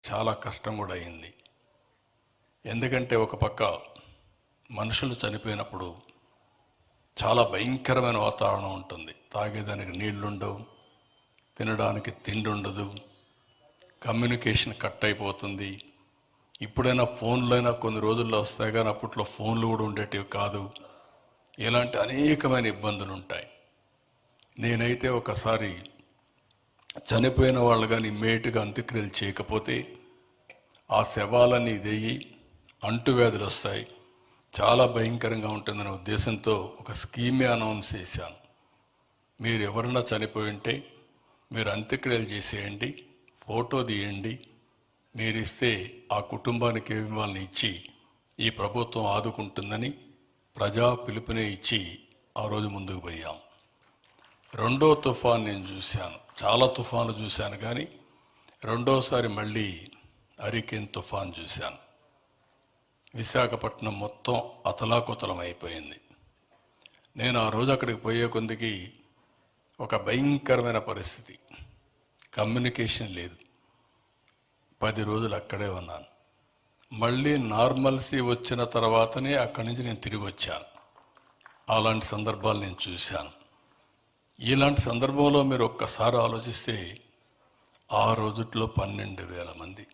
చాలా కష్టం కూడా అయింది. ఎందుకంటే ఒక పక్క మనుషులు చనిపోయినప్పుడు చాలా భయంకరమైన వాతావరణం ఉంటుంది. తాగేదానికి నీళ్లుండవు, తినడానికి తిండి ఉండదు, కమ్యూనికేషన్ కట్ అయిపోతుంది. ఇప్పుడైనా ఫోన్లు అయినా కొన్ని రోజుల్లో వస్తాయి, కానీ అప్పట్లో ఫోన్లు కూడా ఉండేటివి కాదు. ఇలాంటి అనేకమైన ఇబ్బందులు ఉంటాయి. నేనైతే ఒకసారి చనిపోయిన వాళ్ళు కానీ ఇమ్మీడియట్గా అంత్యక్రియలు చేయకపోతే ఆ శవాలన్నీ ఇదయ్యి అంటువ్యాధులు వస్తాయి, చాలా భయంకరంగా ఉంటుందనే ఉద్దేశంతో ఒక స్కీమే అనౌన్స్ చేశాను. మీరు ఎవరన్నా చనిపోయి ఉంటే మీరు అంత్యక్రియలు చేసేయండి, ఫోటో తీయండి, మీరు ఇస్తే ఆ కుటుంబానికి వాళ్ళని ఇచ్చి ఈ ప్రభుత్వం ఆదుకుంటుందని ప్రజా పిలుపునే ఇచ్చి ఆ రోజు ముందుకు పోయాం. రెండో తుఫాన్ నేను చూశాను, చాలా తుఫాన్లు చూశాను, కానీ రెండోసారి మళ్ళీ హరికేన్ తుఫాన్ చూశాను. విశాఖపట్నం మొత్తం అతలాకుతలం అయిపోయింది. నేను ఆ రోజు అక్కడికి పోయే కొందికి ఒక భయంకరమైన పరిస్థితి, కమ్యూనికేషన్ లేదు. 10 రోజులు అక్కడే ఉన్నాను. మళ్ళీ నార్మల్సీ వచ్చిన తర్వాతనే అక్కడి నుంచి నేను తిరిగి వచ్చాను. అలాంటి సందర్భాలు నేను చూశాను. ఇలాంటి సందర్భంలో మీరు ఒక్కసారి ఆలోచిస్తే ఆ రోజుల్లో 12,000 మంది